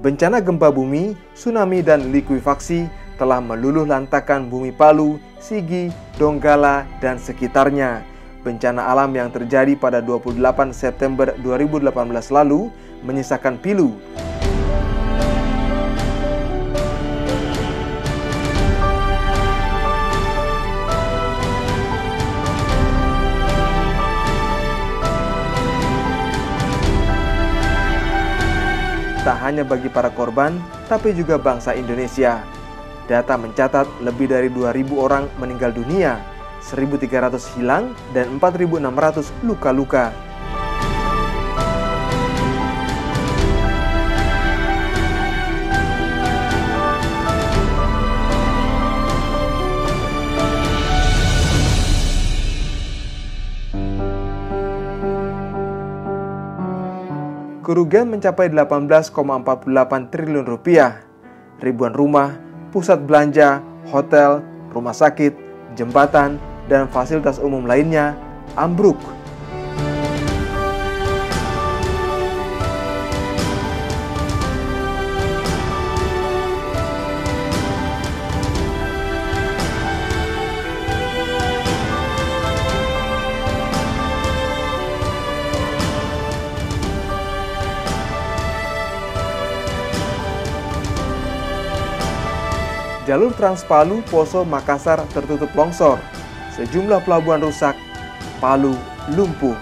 Bencana gempa bumi, tsunami, dan likuifaksi telah meluluh lantakan bumi Palu, Sigi, Donggala, dan sekitarnya. Bencana alam yang terjadi pada 28 September 2018 lalu menyisakan pilu. Tak hanya bagi para korban, tapi juga bangsa Indonesia. Data mencatat lebih dari 2.000 orang meninggal dunia, 1.300 hilang, dan 4.600 luka-luka. Kerugian mencapai 18,48 triliun rupiah. Ribuan rumah, pusat belanja, hotel, rumah sakit, jembatan, dan fasilitas umum lainnya ambruk. Jalur Trans Palu, Poso, Makassar tertutup longsor. Sejumlah pelabuhan rusak. Palu lumpuh.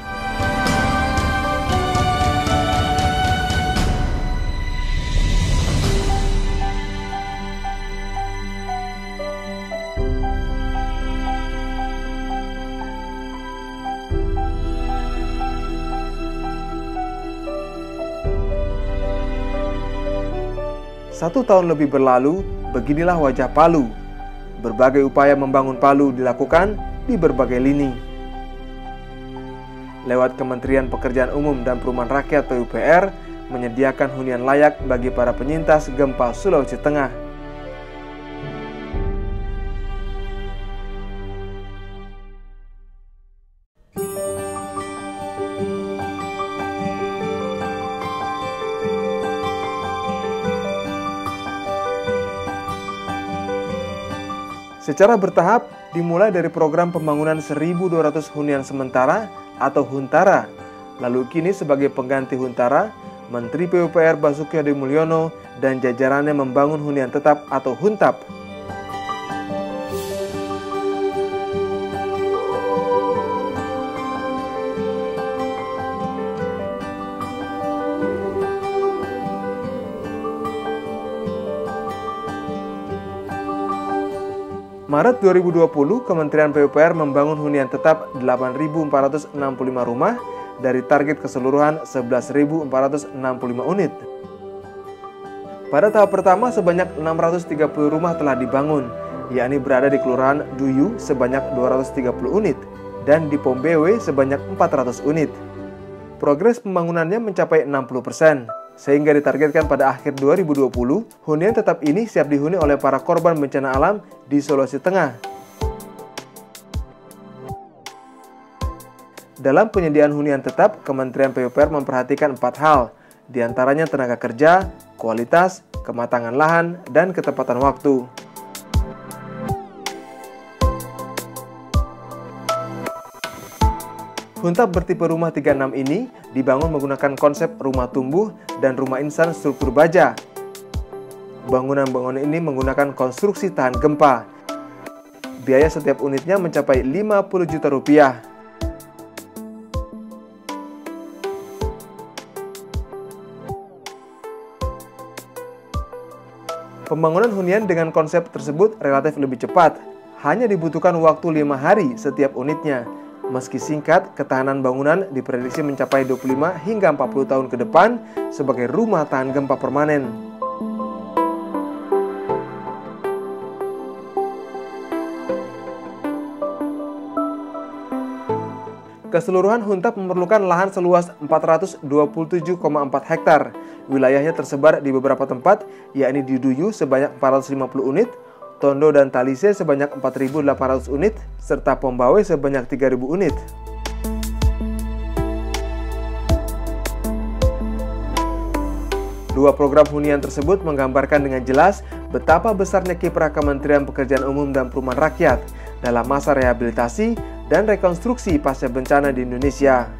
Satu tahun lebih berlalu, beginilah wajah Palu. Berbagai upaya membangun Palu dilakukan di berbagai lini. Lewat Kementerian Pekerjaan Umum dan Perumahan Rakyat PUPR menyediakan hunian layak bagi para penyintas gempa Sulawesi Tengah. Secara bertahap, dimulai dari program pembangunan 1.200 hunian sementara atau Huntara. Lalu kini sebagai pengganti Huntara, Menteri PUPR Basuki Hadi Mulyono dan jajarannya membangun hunian tetap atau Huntap. Maret 2020, Kementerian PUPR membangun hunian tetap 8.465 rumah dari target keseluruhan 11.465 unit. Pada tahap pertama sebanyak 630 rumah telah dibangun, yakni berada di Kelurahan Duyu sebanyak 230 unit dan di Pombewe sebanyak 400 unit. Progres pembangunannya mencapai 60%. Sehingga ditargetkan pada akhir 2020, hunian tetap ini siap dihuni oleh para korban bencana alam di Sulawesi Tengah. Dalam penyediaan hunian tetap, Kementerian PUPR memperhatikan 4 hal, diantaranya tenaga kerja, kualitas, kematangan lahan, dan ketepatan waktu. Huntap bertipe rumah 36 ini dibangun menggunakan konsep rumah tumbuh dan rumah insan struktur baja. Bangunan-bangunan ini menggunakan konstruksi tahan gempa. Biaya setiap unitnya mencapai 50 juta rupiah. Pembangunan hunian dengan konsep tersebut relatif lebih cepat. Hanya dibutuhkan waktu 5 hari setiap unitnya. Meski singkat, ketahanan bangunan diprediksi mencapai 25 hingga 40 tahun ke depan sebagai rumah tahan gempa permanen. Keseluruhan Huntap memerlukan lahan seluas 427,4 hektar. Wilayahnya tersebar di beberapa tempat, yakni di Duyu sebanyak 450 unit, Tondo dan Talise sebanyak 4.800 unit, serta Pombawe sebanyak 3.000 unit. Kedua program hunian tersebut menggambarkan dengan jelas betapa besarnya kiprah Kementerian Pekerjaan Umum dan Perumahan Rakyat dalam masa rehabilitasi dan rekonstruksi pasca bencana di Indonesia.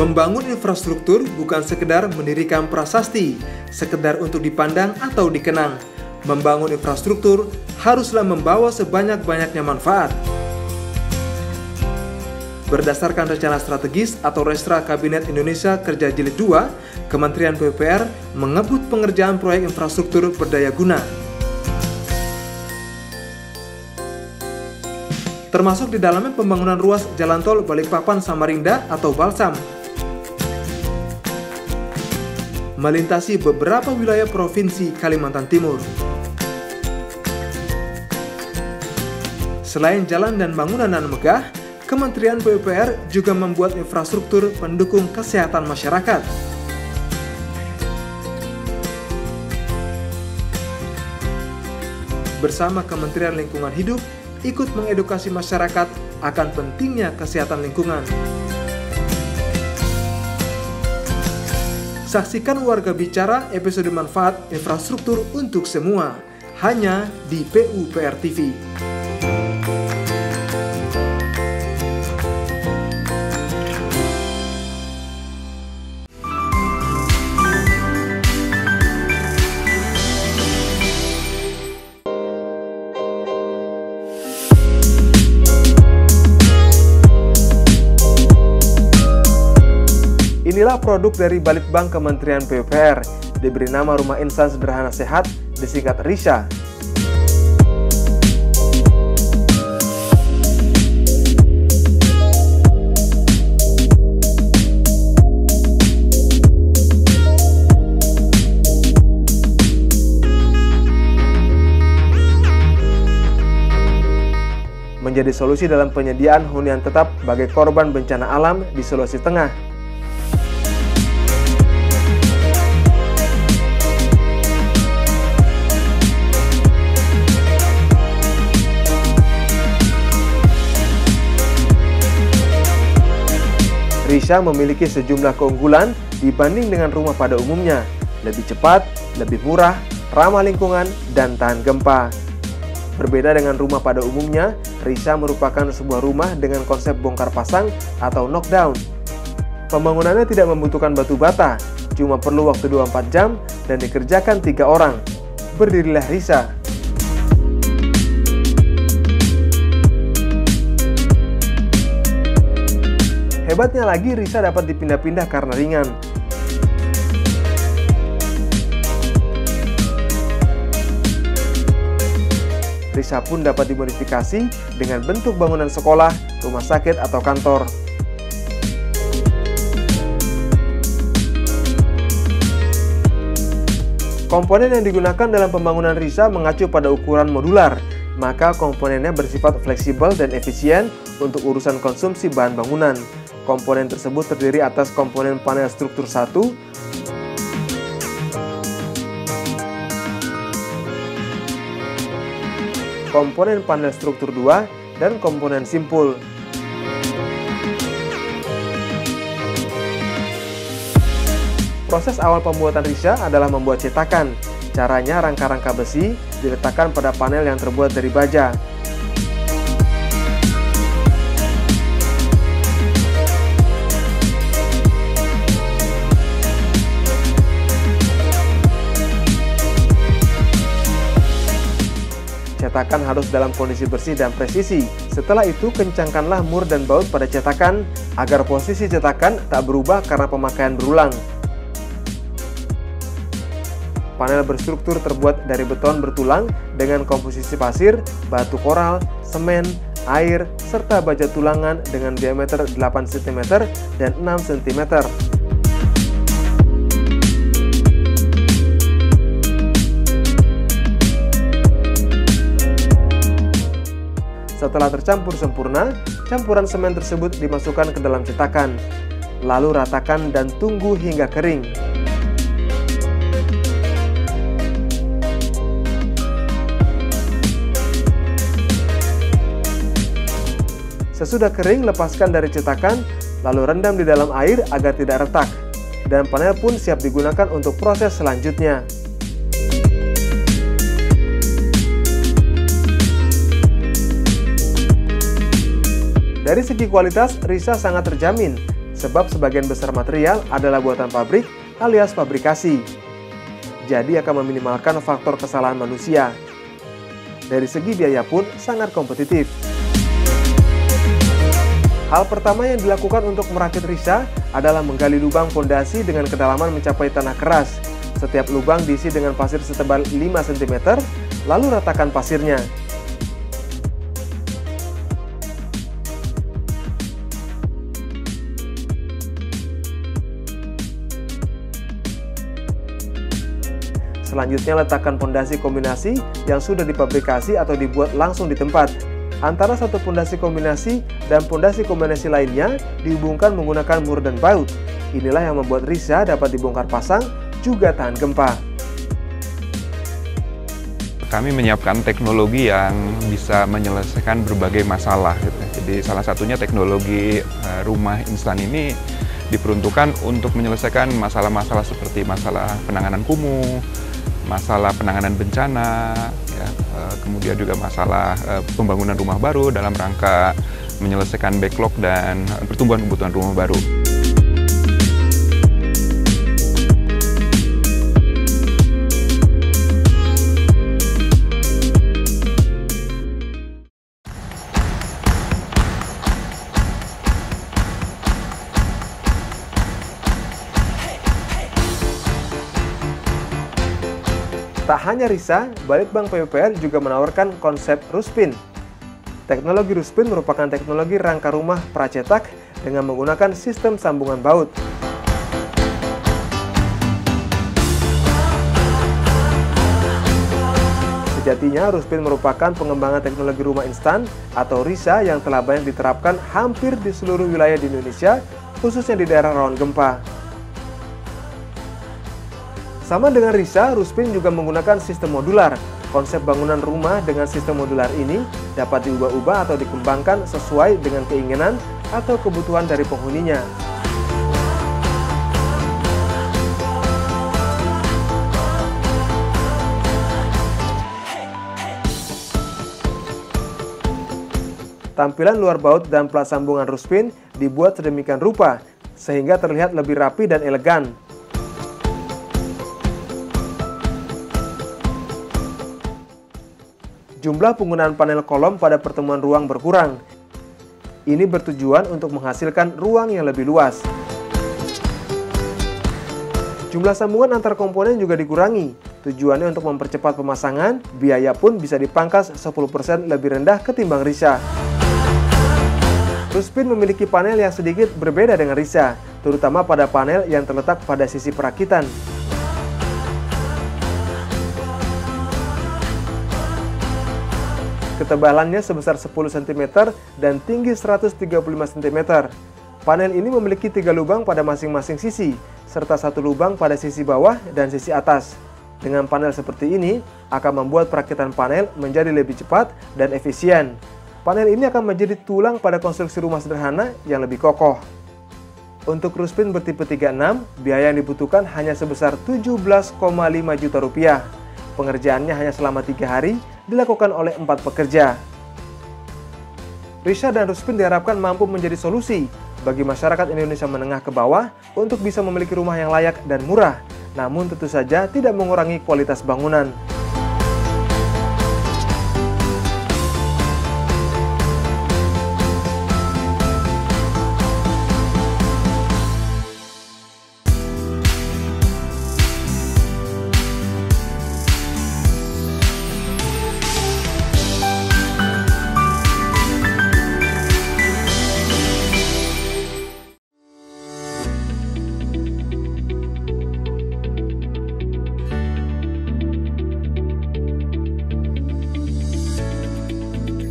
Membangun infrastruktur bukan sekedar mendirikan prasasti, sekedar untuk dipandang atau dikenang. Membangun infrastruktur haruslah membawa sebanyak-banyaknya manfaat. Berdasarkan rencana strategis atau Restra Kabinet Indonesia Kerja Jilid 2, Kementerian PUPR mengebut pengerjaan proyek infrastruktur berdaya guna. Termasuk di dalamnya pembangunan ruas jalan tol Balikpapan-Samarinda atau Balsam, melintasi beberapa wilayah Provinsi Kalimantan Timur. Selain jalan dan bangunan nan megah, Kementerian PUPR juga membuat infrastruktur pendukung kesehatan masyarakat. Bersama Kementerian Lingkungan Hidup, ikut mengedukasi masyarakat akan pentingnya kesehatan lingkungan. Saksikan Warga Bicara episode manfaat infrastruktur untuk semua, hanya di PUPR TV. Inilah produk dari Balitbank Kementerian PUPR, diberi nama Rumah Insan Sederhana Sehat, disingkat RISA. Menjadi solusi dalam penyediaan hunian tetap bagi korban bencana alam di Sulawesi Tengah. RISA memiliki sejumlah keunggulan dibanding dengan rumah pada umumnya, lebih cepat, lebih murah, ramah lingkungan, dan tahan gempa. Berbeda dengan rumah pada umumnya, RISA merupakan sebuah rumah dengan konsep bongkar pasang atau knockdown. Pembangunannya tidak membutuhkan batu bata, cuma perlu waktu 24 jam dan dikerjakan 3 orang. Berdirilah RISA. Hebatnya lagi, RISA dapat dipindah-pindah karena ringan. RISA pun dapat dimodifikasi dengan bentuk bangunan sekolah, rumah sakit, atau kantor. Komponen yang digunakan dalam pembangunan RISA mengacu pada ukuran modular, maka komponennya bersifat fleksibel dan efisien untuk urusan konsumsi bahan bangunan. Komponen tersebut terdiri atas komponen panel struktur 1, komponen panel struktur 2, dan komponen simpul. Proses awal pembuatan RISA adalah membuat cetakan. Caranya, rangka-rangka besi diletakkan pada panel yang terbuat dari baja. Cetakan harus dalam kondisi bersih dan presisi. Setelah itu, kencangkanlah mur dan baut pada cetakan agar posisi cetakan tak berubah karena pemakaian berulang. Panel berstruktur terbuat dari beton bertulang dengan komposisi pasir, batu koral, semen, air, serta baja tulangan dengan diameter 8 cm dan 6 cm. Setelah tercampur sempurna, campuran semen tersebut dimasukkan ke dalam cetakan. Lalu ratakan dan tunggu hingga kering. Sesudah kering, lepaskan dari cetakan, lalu rendam di dalam air agar tidak retak. Dan panel pun siap digunakan untuk proses selanjutnya. Dari segi kualitas, Risa sangat terjamin, sebab sebagian besar material adalah buatan pabrik alias fabrikasi. Jadi akan meminimalkan faktor kesalahan manusia. Dari segi biaya pun sangat kompetitif. Hal pertama yang dilakukan untuk merakit Risa adalah menggali lubang fondasi dengan kedalaman mencapai tanah keras. Setiap lubang diisi dengan pasir setebal 5 cm, lalu ratakan pasirnya. Selanjutnya letakkan pondasi kombinasi yang sudah dipabrikasi atau dibuat langsung di tempat. Antara satu pondasi kombinasi dan pondasi kombinasi lainnya dihubungkan menggunakan mur dan baut. Inilah yang membuat Risa dapat dibongkar pasang juga tahan gempa. Kami menyiapkan teknologi yang bisa menyelesaikan berbagai masalah. Jadi salah satunya teknologi rumah instan ini diperuntukkan untuk menyelesaikan masalah-masalah seperti masalah penanganan kumuh, masalah penanganan bencana, ya, kemudian juga masalah pembangunan rumah baru dalam rangka menyelesaikan backlog dan pertumbuhan kebutuhan rumah baru. Tak hanya Risa, Balitbank PUPR juga menawarkan konsep Ruspin. Teknologi Ruspin merupakan teknologi rangka rumah pracetak dengan menggunakan sistem sambungan baut. Sejatinya, Ruspin merupakan pengembangan teknologi rumah instan atau RISA yang telah banyak diterapkan hampir di seluruh wilayah di Indonesia, khususnya di daerah rawan gempa. Sama dengan Risa, Ruspin juga menggunakan sistem modular. Konsep bangunan rumah dengan sistem modular ini dapat diubah-ubah atau dikembangkan sesuai dengan keinginan atau kebutuhan dari penghuninya. Tampilan luar baut dan plat sambungan Ruspin dibuat sedemikian rupa, sehingga terlihat lebih rapi dan elegan. Jumlah penggunaan panel kolom pada pertemuan ruang berkurang. Ini bertujuan untuk menghasilkan ruang yang lebih luas. Jumlah sambungan antar komponen juga dikurangi. Tujuannya untuk mempercepat pemasangan, biaya pun bisa dipangkas 10% lebih rendah ketimbang Risa. Ruspin memiliki panel yang sedikit berbeda dengan Risa, terutama pada panel yang terletak pada sisi perakitan. Ketebalannya sebesar 10 cm dan tinggi 135 cm. Panel ini memiliki 3 lubang pada masing-masing sisi, serta 1 lubang pada sisi bawah dan sisi atas. Dengan panel seperti ini, akan membuat perakitan panel menjadi lebih cepat dan efisien. Panel ini akan menjadi tulang pada konstruksi rumah sederhana yang lebih kokoh. Untuk Ruspin bertipe 36, biaya yang dibutuhkan hanya sebesar 17,5 juta rupiah. Pengerjaannya hanya selama 3 hari, dilakukan oleh 4 pekerja. Risa dan Ruspin diharapkan mampu menjadi solusi bagi masyarakat Indonesia menengah ke bawah untuk bisa memiliki rumah yang layak dan murah, namun tentu saja tidak mengurangi kualitas bangunan.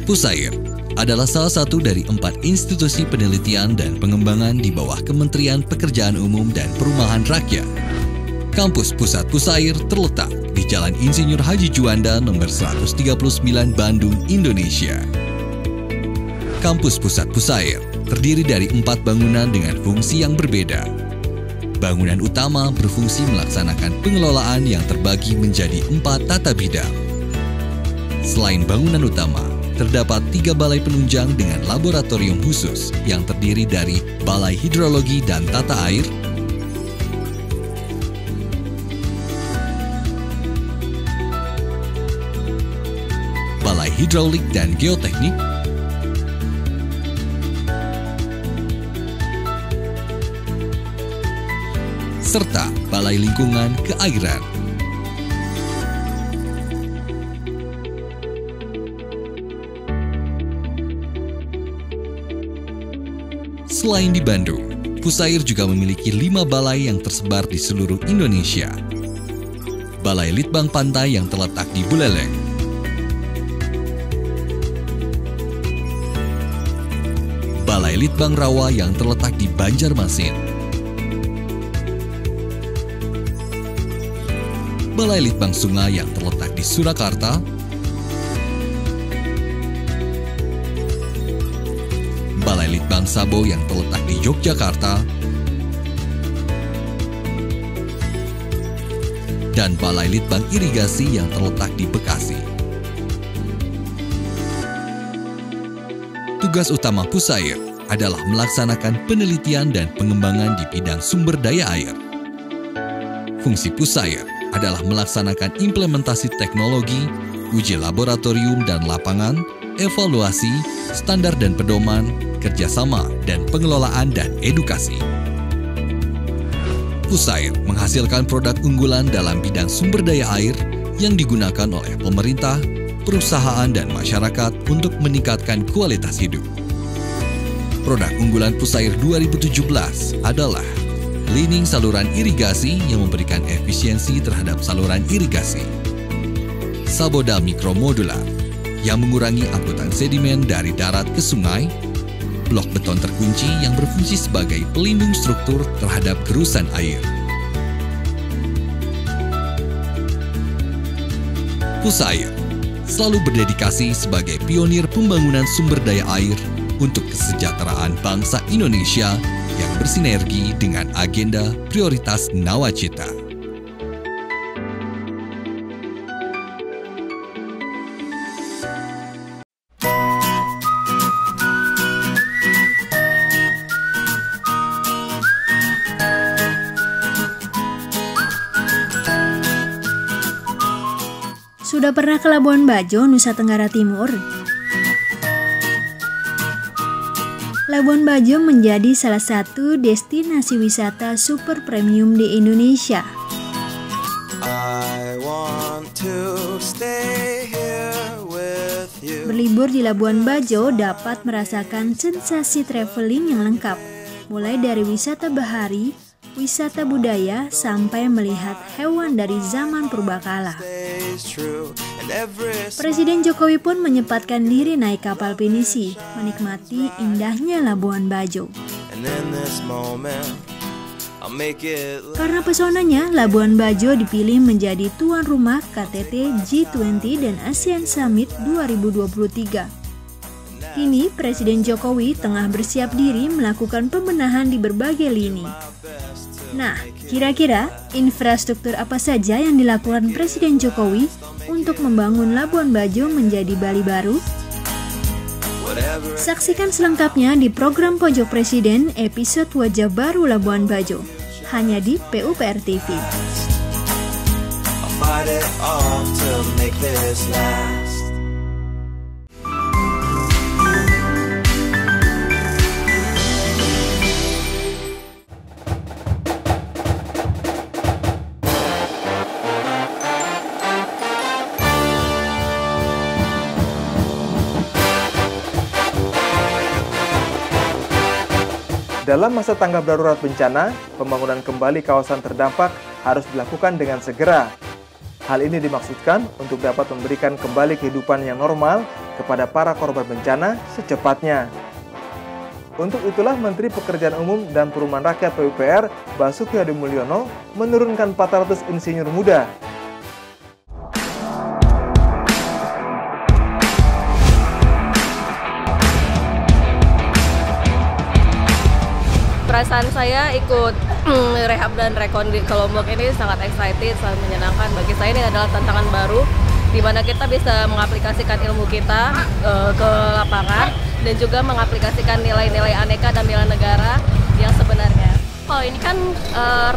Pusair adalah salah satu dari 4 institusi penelitian dan pengembangan di bawah Kementerian Pekerjaan Umum dan Perumahan Rakyat. Kampus Pusat Pusair terletak di Jalan Insinyur Haji Juanda nomor 139 Bandung, Indonesia. Kampus Pusat Pusair terdiri dari 4 bangunan dengan fungsi yang berbeda. Bangunan utama berfungsi melaksanakan pengelolaan yang terbagi menjadi 4 tata bidang. Selain bangunan utama, terdapat 3 balai penunjang dengan laboratorium khusus yang terdiri dari Balai Hidrologi dan Tata Air, Balai Hidraulik dan Geoteknik, serta Balai Lingkungan Keairan. Selain di Bandung, Pusair juga memiliki 5 balai yang tersebar di seluruh Indonesia. Balai Litbang Pantai yang terletak di Buleleng, Balai Litbang Rawa yang terletak di Banjarmasin, Balai Litbang Sungai yang terletak di Surakarta, Balai Litbang Sabo yang terletak di Yogyakarta, dan Balai Litbang Irigasi yang terletak di Bekasi. Tugas utama Pusair adalah melaksanakan penelitian dan pengembangan di bidang sumber daya air. Fungsi Pusair adalah melaksanakan implementasi teknologi, uji laboratorium dan lapangan, evaluasi, standar dan pedoman, kerjasama dan pengelolaan dan edukasi. Pusair menghasilkan produk unggulan dalam bidang sumber daya air yang digunakan oleh pemerintah, perusahaan dan masyarakat untuk meningkatkan kualitas hidup. Produk unggulan Pusair 2017 adalah cleaning saluran irigasi yang memberikan efisiensi terhadap saluran irigasi, Saboda Mikromodular yang mengurangi angkutan sedimen dari darat ke sungai, blok beton terkunci yang berfungsi sebagai pelindung struktur terhadap gerusan air. Pusair selalu berdedikasi sebagai pionir pembangunan sumber daya air untuk kesejahteraan bangsa Indonesia yang bersinergi dengan agenda prioritas Nawacita. Sudah pernah ke Labuan Bajo, Nusa Tenggara Timur? Labuan Bajo menjadi salah satu destinasi wisata super premium di Indonesia. Berlibur di Labuan Bajo dapat merasakan sensasi traveling yang lengkap, mulai dari wisata bahari, wisata budaya, sampai melihat hewan dari zaman purbakala. Presiden Jokowi pun menyempatkan diri naik kapal pinisi, menikmati indahnya Labuan Bajo. Karena pesonanya, Labuan Bajo dipilih menjadi tuan rumah KTT G20 dan ASEAN Summit 2023. Kini, Presiden Jokowi tengah bersiap diri melakukan pembenahan di berbagai lini. Nah, kira-kira infrastruktur apa saja yang dilakukan Presiden Jokowi untuk membangun Labuan Bajo menjadi Bali baru? Saksikan selengkapnya di program Pojok Presiden episode Wajah Baru Labuan Bajo, hanya di PUPR TV. Dalam masa tanggap darurat bencana, pembangunan kembali kawasan terdampak harus dilakukan dengan segera. Hal ini dimaksudkan untuk dapat memberikan kembali kehidupan yang normal kepada para korban bencana secepatnya. Untuk itulah Menteri Pekerjaan Umum dan Perumahan Rakyat PUPR, Basuki Hadimulyono, menurunkan 400 insinyur muda. Perasaan saya ikut rehab dan rekon di Lombok ini sangat excited, sangat menyenangkan. Bagi saya ini adalah tantangan baru, di mana kita bisa mengaplikasikan ilmu kita ke lapangan dan juga mengaplikasikan nilai-nilai aneka dan bela negara yang sebenarnya. Kalau ini kan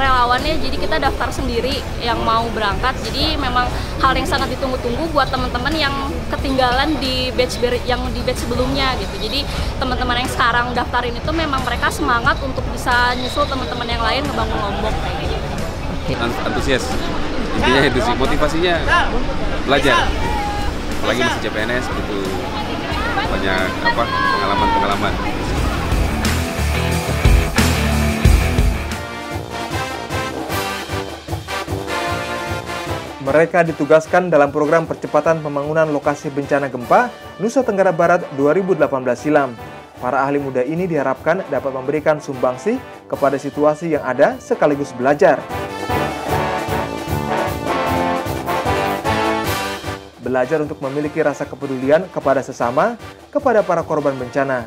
relawannya, jadi kita daftar sendiri yang mau berangkat. Jadi memang hal yang sangat ditunggu-tunggu buat teman-teman yang ketinggalan di batch sebelumnya gitu. Jadi teman-teman yang sekarang daftarin itu memang mereka semangat untuk bisa nyusul teman-teman yang lain ngebangun Lombok kayak gitu. Antusias, intinya itu sih, motivasinya belajar. Lagi masih CPNS itu banyak pengalaman-pengalaman. Mereka ditugaskan dalam program percepatan pembangunan lokasi bencana gempa Nusa Tenggara Barat 2018 silam. Para ahli muda ini diharapkan dapat memberikan sumbangsih kepada situasi yang ada sekaligus belajar. Belajar untuk memiliki rasa kepedulian kepada sesama, kepada para korban bencana.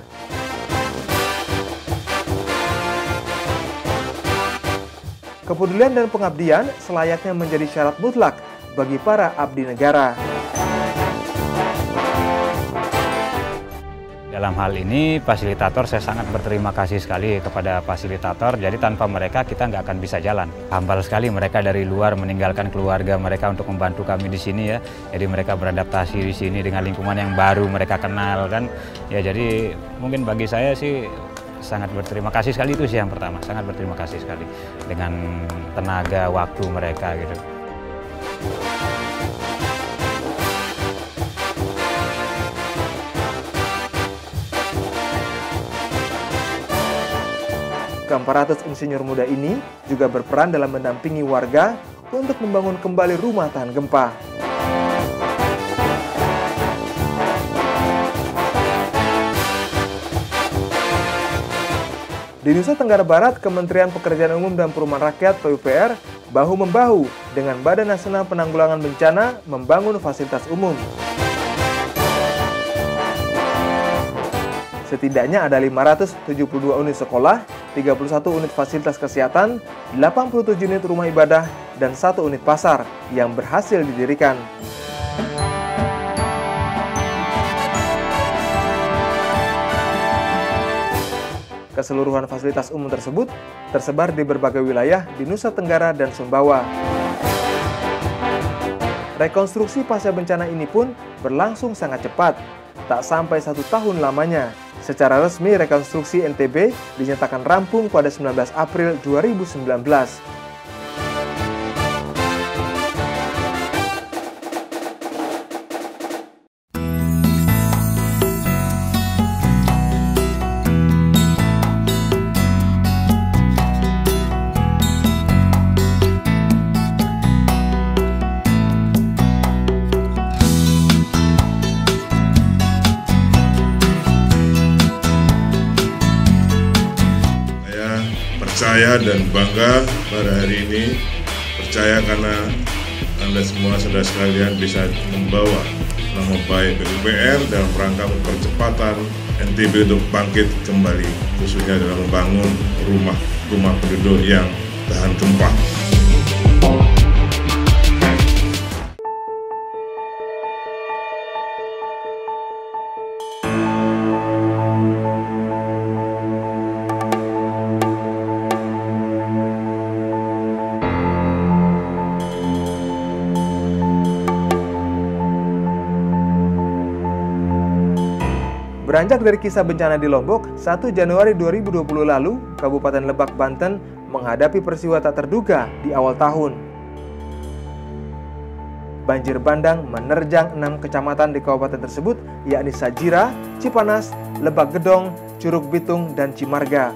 Kepedulian dan pengabdian selayaknya menjadi syarat mutlak bagi para abdi negara. Dalam hal ini, fasilitator saya sangat berterima kasih sekali kepada fasilitator. Jadi tanpa mereka kita nggak akan bisa jalan. Hambal sekali mereka dari luar meninggalkan keluarga mereka untuk membantu kami di sini ya. Jadi mereka beradaptasi di sini dengan lingkungan yang baru mereka kenal kan. Ya jadi mungkin bagi saya sih sangat berterima kasih sekali, itu sih yang pertama, sangat berterima kasih sekali dengan tenaga waktu mereka gitu. Ke-400 insinyur muda ini juga berperan dalam mendampingi warga untuk membangun kembali rumah tahan gempa. Di Nusa Tenggara Barat, Kementerian Pekerjaan Umum dan Perumahan Rakyat PUPR bahu-membahu dengan Badan Nasional Penanggulangan Bencana membangun fasilitas umum. Setidaknya ada 572 unit sekolah, 31 unit fasilitas kesehatan, 87 unit rumah ibadah, dan 1 unit pasar yang berhasil didirikan. Keseluruhan fasilitas umum tersebut tersebar di berbagai wilayah di Nusa Tenggara dan Sumbawa. Rekonstruksi pasca bencana ini pun berlangsung sangat cepat, tak sampai 1 tahun lamanya. Secara resmi, rekonstruksi NTB dinyatakan rampung pada 19 April 2019. Percaya dan bangga pada hari ini, percaya karena Anda semua saudara sekalian bisa membawa nama baik PUPR dalam rangka percepatan NTB untuk bangkit kembali, khususnya dalam membangun rumah penduduk yang tahan gempa. Beranjak dari kisah bencana di Lombok, 1 Januari 2020 lalu, Kabupaten Lebak, Banten menghadapi peristiwa tak terduga di awal tahun. Banjir bandang menerjang 6 kecamatan di kabupaten tersebut, yakni Sajira, Cipanas, Lebak Gedong, Curug Bitung, dan Cimarga.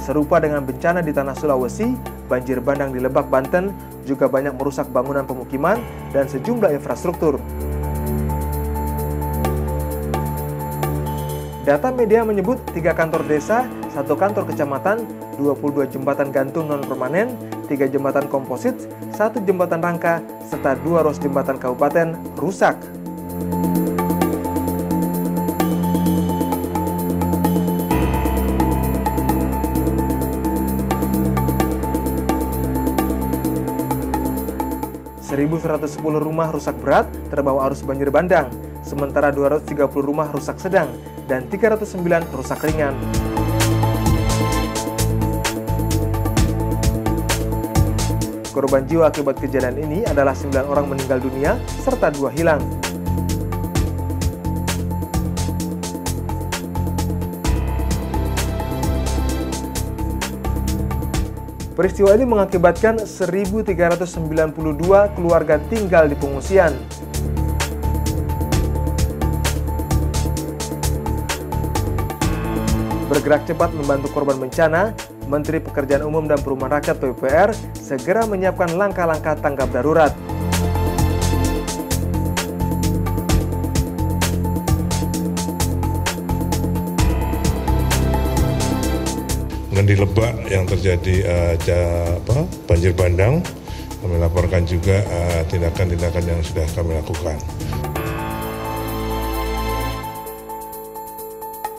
Serupa dengan bencana di tanah Sulawesi, banjir bandang di Lebak, Banten juga banyak merusak bangunan pemukiman dan sejumlah infrastruktur. Data media menyebut 3 kantor desa, 1 kantor kecamatan, 22 jembatan gantung non-permanen, 3 jembatan komposit, 1 jembatan rangka, serta 2 ruas jembatan kabupaten rusak. ...1.110 rumah rusak berat terbawa arus banjir bandang, sementara 230 rumah rusak sedang dan 309 rusak ringan. Korban jiwa akibat kejadian ini adalah 9 orang meninggal dunia serta 2 hilang. Peristiwa ini mengakibatkan 1.392 keluarga tinggal di pengungsian. Bergerak cepat membantu korban bencana, Menteri Pekerjaan Umum dan Perumahan Rakyat PUPR segera menyiapkan langkah-langkah tanggap darurat. Di Lebak yang terjadi banjir bandang, kami laporkan juga tindakan-tindakan yang sudah kami lakukan.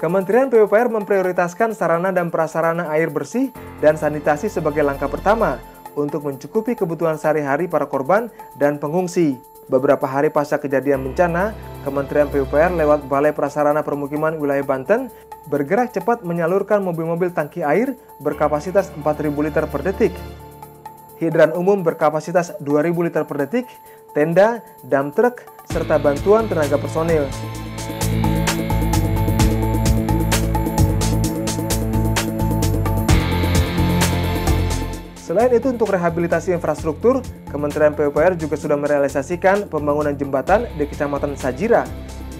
Kementerian PUPR memprioritaskan sarana dan prasarana air bersih dan sanitasi sebagai langkah pertama untuk mencukupi kebutuhan sehari-hari para korban dan pengungsi. Beberapa hari pasca kejadian bencana, Kementerian PUPR lewat Balai Prasarana Permukiman Wilayah Banten bergerak cepat menyalurkan mobil-mobil tangki air berkapasitas 4.000 liter per detik, hidran umum berkapasitas 2.000 liter per detik, tenda, dump truck, serta bantuan tenaga personil. Selain itu, untuk rehabilitasi infrastruktur, Kementerian PUPR juga sudah merealisasikan pembangunan jembatan di Kecamatan Sajira.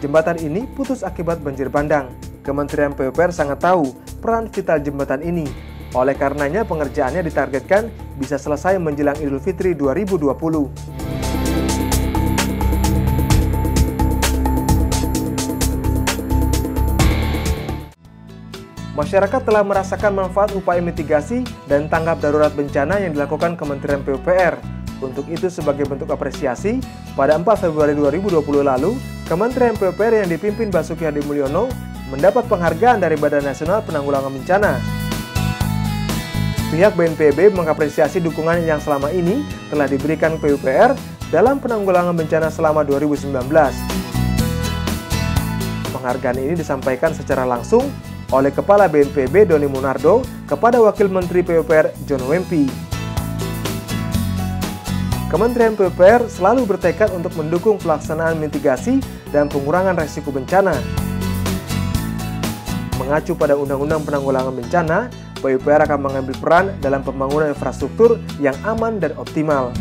Jembatan ini putus akibat banjir bandang. Kementerian PUPR sangat tahu peran vital jembatan ini. Oleh karenanya, pengerjaannya ditargetkan bisa selesai menjelang Idul Fitri 2020. Masyarakat telah merasakan manfaat upaya mitigasi dan tanggap darurat bencana yang dilakukan Kementerian PUPR. Untuk itu, sebagai bentuk apresiasi, pada 4 Februari 2020 lalu, Kementerian PUPR yang dipimpin Basuki Hadi Mulyono mendapat penghargaan dari Badan Nasional Penanggulangan Bencana. Pihak BNPB mengapresiasi dukungan yang selama ini telah diberikan PUPR dalam penanggulangan bencana selama 2019. Penghargaan ini disampaikan secara langsung oleh Kepala BNPB Doni Munardo kepada Wakil Menteri PUPR John Wempi. Kementerian PUPR selalu bertekad untuk mendukung pelaksanaan mitigasi dan pengurangan risiko bencana. Mengacu pada Undang-Undang Penanggulangan Bencana, PUPR akan mengambil peran dalam pembangunan infrastruktur yang aman dan optimal.